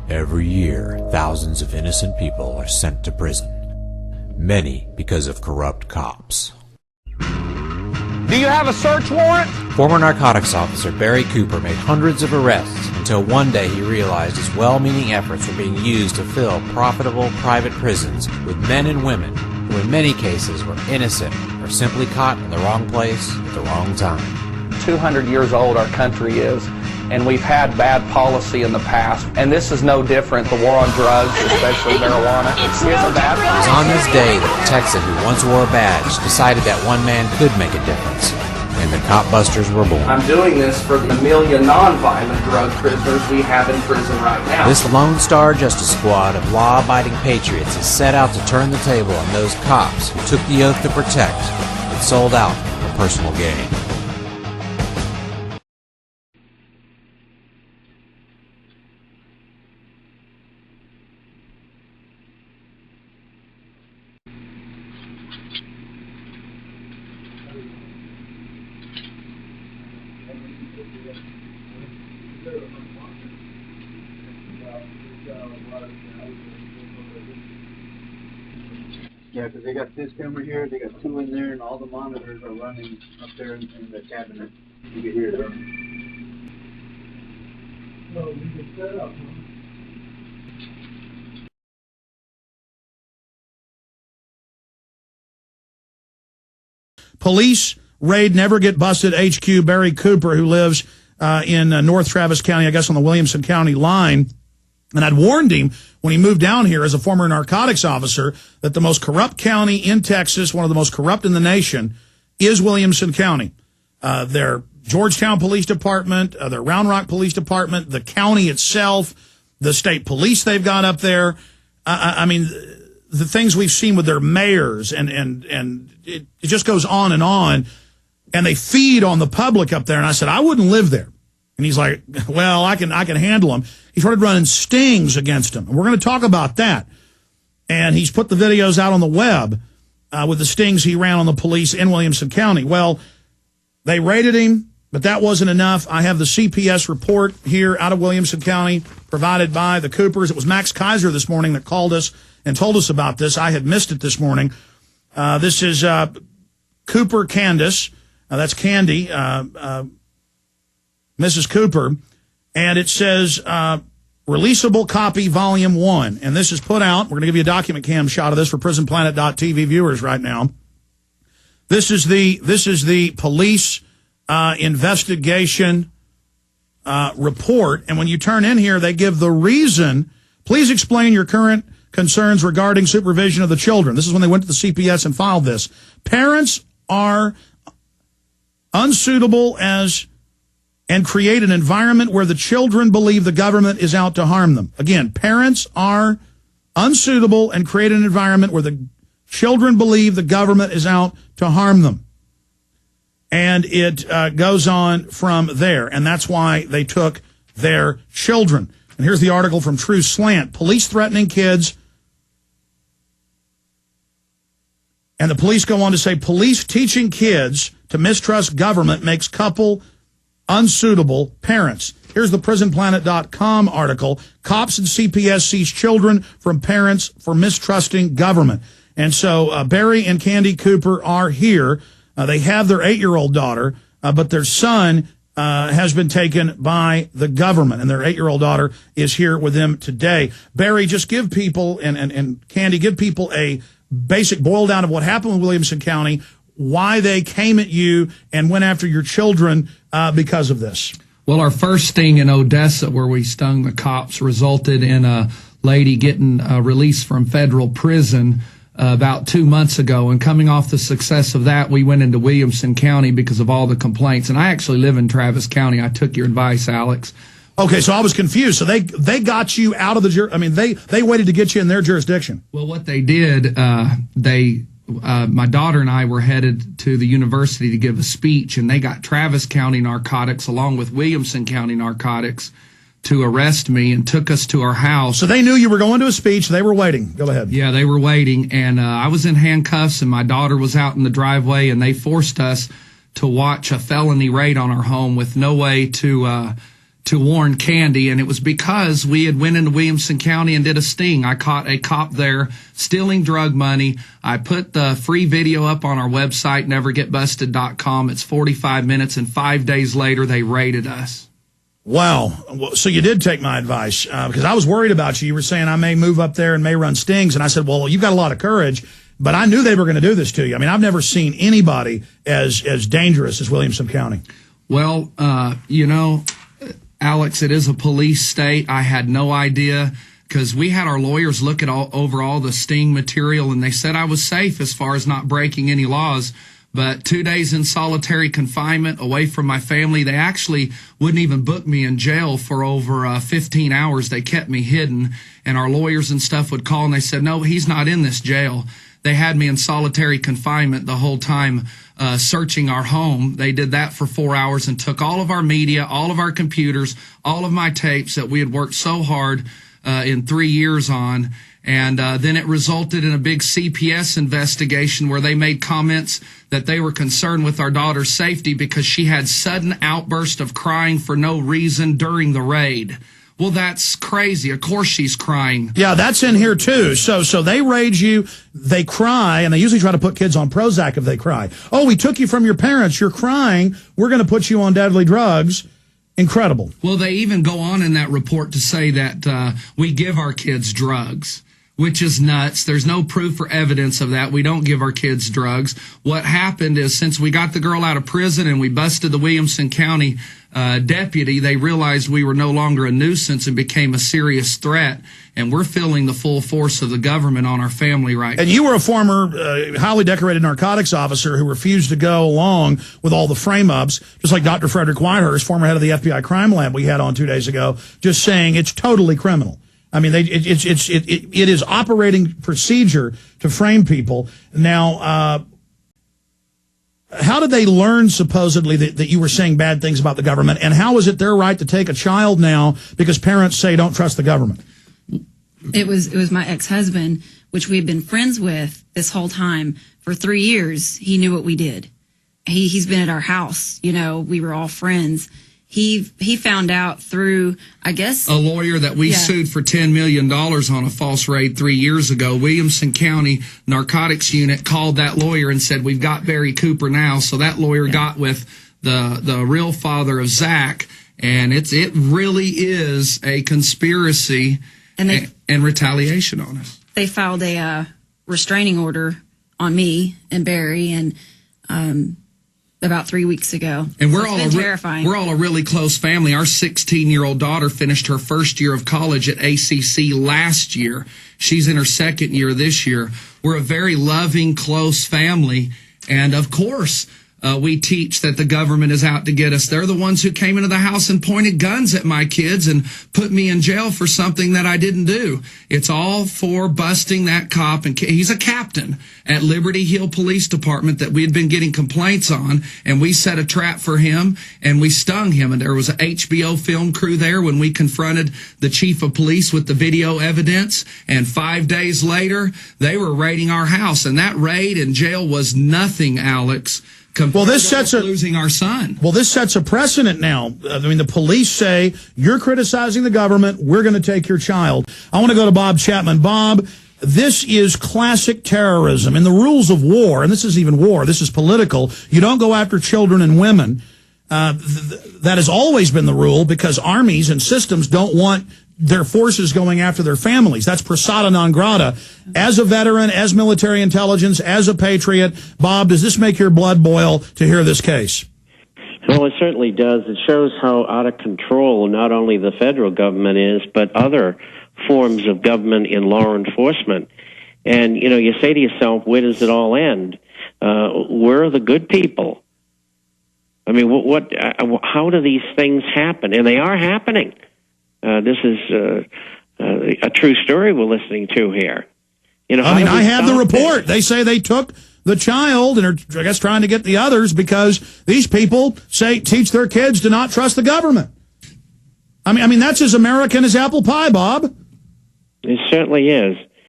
Every year, thousands of innocent people are sent to prison, many because of corrupt cops. Do you have a search warrant? Former narcotics officer Barry Cooper made hundreds of arrests until one day he realized his well-meaning efforts were being used to fill profitable private prisons with men and women who in many cases were innocent or simply caught in the wrong place at the wrong time. 200 years old our country is, and we've had bad policy in the past, and this is no different. The war on drugs, especially marijuana, isn't bad. It was on this day that a Texan who once wore a badge decided that one man could make a difference, and the Kopbusters were born. I'm doing this for the million non-violent drug prisoners we have in prison right now. This Lone Star Justice Squad of law-abiding patriots is set out to turn the table on those cops who took the oath to protect but sold out for personal gain. Yeah, because they got this camera here, they got two in there, and all the monitors are running up there in the cabinet. You can hear them. No, we can set up, huh? Police raid Never Get Busted HQ Barry Cooper, who lives in North Travis County, I guess on the Williamson County line. And I'd warned him when he moved down here as a former narcotics officer that the most corrupt county in Texas, one of the most corrupt in the nation, is Williamson County. Their Georgetown Police Department, their Round Rock Police Department, the county itself, the state police they've got up there. I mean, the things we've seen with their mayors and it just goes on. And they feed on the public up there. And I said, I wouldn't live there. And he's like, well, I can handle them. He started running stings against him. And we're going to talk about that. And he's put the videos out on the web with the stings he ran on the police in Williamson County. Well, they raided him, but that wasn't enough. I have the CPS report here out of Williamson County provided by the Coopers. It was Max Kaiser this morning that called us and told us about this. I had missed it this morning. This is Cooper Candace. That's Candy, Mrs. Cooper. And it says releasable copy volume 1. And this is put out. We're going to give you a document cam shot of this for prisonplanet.tv viewers right now. This is the police investigation report. And when you turn in here, they give the reason. Please explain your current concerns regarding supervision of the children. This is when they went to the CPS and filed this. Parents are unsuitable and create an environment where the children believe the government is out to harm them. Again, parents are unsuitable and create an environment where the children believe the government is out to harm them. And it goes on from there. And that's why they took their children. And here's the article from True Slant. Police threatening kids. And the police go on to say, police teaching kids to mistrust government makes couple unsuitable parents. Here's the prisonplanet.com article. Cops and CPS seize children from parents for mistrusting government. And so Barry and Candy Cooper are here. They have their 8-year-old daughter, but their son has been taken by the government, and their 8-year-old daughter is here with them today. Barry, just give people, and Candy, give people a basic boil down of what happened with Williamson County, why they came at you and went after your children because of this. Well, our first sting in Odessa, where we stung the cops, resulted in a lady getting released from federal prison about 2 months ago. And coming off the success of that, we went into Williamson County because of all the complaints. And I actually live in Travis County. I took your advice, Alex. Okay, so I was confused. So they got you out of the they waited to get you in their jurisdiction. Well, what they did, my daughter and I were headed to the university to give a speech, and they got Travis County Narcotics along with Williamson County Narcotics to arrest me and took us to our house. So they knew you were going to a speech. They were waiting. Go ahead. Yeah, they were waiting, and I was in handcuffs, and my daughter was out in the driveway, and they forced us to watch a felony raid on our home with no way to to warn Candy, and it was because we had went into Williamson County and did a sting. I caught a cop there stealing drug money. I put the free video up on our website, nevergetbusted.com. It's 45 minutes, and 5 days later, they raided us. Wow. So you did take my advice, because I was worried about you. You were saying I may move up there and may run stings, and I said, well, you've got a lot of courage, but I knew they were going to do this to you. I mean, I've never seen anybody as dangerous as Williamson County. Well, Alex, it is a police state. I had no idea, because we had our lawyers look at over all the sting material, and they said I was safe as far as not breaking any laws. But 2 days in solitary confinement away from my family, they actually wouldn't even book me in jail for over 15 hours. They kept me hidden, and our lawyers and stuff would call, and they said, no, he's not in this jail. They had me in solitary confinement the whole time, searching our home. They did that for 4 hours and took all of our media, all of our computers, all of my tapes that we had worked so hard in 3 years on. And then it resulted in a big CPS investigation where they made comments that they were concerned with our daughter's safety because she had sudden outburst of crying for no reason during the raid. Well, that's crazy. Of course she's crying. Yeah, that's in here too. So they raid you, they cry, and they usually try to put kids on Prozac if they cry. Oh, we took you from your parents, you're crying, we're going to put you on deadly drugs. Incredible. Well, they even go on in that report to say that we give our kids drugs, which is nuts. There's no proof or evidence of that. We don't give our kids drugs. What happened is, since we got the girl out of prison and we busted the Williamson County deputy, they realized we were no longer a nuisance and became a serious threat. And we're feeling the full force of the government on our family right now. And you were a former highly decorated narcotics officer who refused to go along with all the frame-ups, just like Dr. Frederick Whitehurst, former head of the FBI crime lab we had on 2 days ago, just saying it's totally criminal. I mean, it is operating procedure to frame people. Now, how did they learn, supposedly, that you were saying bad things about the government? And how is it their right to take a child now because parents say don't trust the government? It was my ex-husband, which we had been friends with this whole time. For 3 years, he knew what we did. He's been at our house. We were all friends. He found out through, I guess, a lawyer that we sued for $10 million on a false raid 3 years ago. Williamson County Narcotics Unit called that lawyer and said, we've got Barry Cooper now. So that lawyer got with the real father of Zach, and it really is a conspiracy and retaliation on us. They filed a restraining order on me and Barry, and about 3 weeks ago. And we're all terrifying. We're all a really close family. Our 16-year-old daughter finished her first year of college at ACC last year. She's in her second year this year. We're a very loving, close family. And of course, we teach that the government is out to get us. They're the ones who came into the house and pointed guns at my kids and put me in jail for something that I didn't do. It's all for busting that cop. And he's a captain at Liberty Hill Police Department that we had been getting complaints on. And we set a trap for him and we stung him. And there was an HBO film crew there when we confronted the chief of police with the video evidence. And 5 days later, they were raiding our house. And that raid in jail was nothing, Alex. Well, this sets losing our son. Well, this sets a precedent now. I mean, the police say, you're criticizing the government, we're going to take your child. I want to go to Bob Chapman. Bob, this is classic terrorism. In the rules of war, and this is even war, this is political, you don't go after children and women. That has always been the rule because armies and systems don't want their forces going after their families. That's persona non grata. As a veteran, as military intelligence, as a patriot, Bob, does this make your blood boil to hear this case? Well, it certainly does. It shows how out of control not only the federal government is, but other forms of government in law enforcement. And, you say to yourself, where does it all end? Where are the good people? I mean, how do these things happen? And they are happening. This is a true story we're listening to here. I have the report. They say they took the child and are, I guess, trying to get the others because these people teach their kids to not trust the government. I mean, that's as American as apple pie, Bob. It certainly is.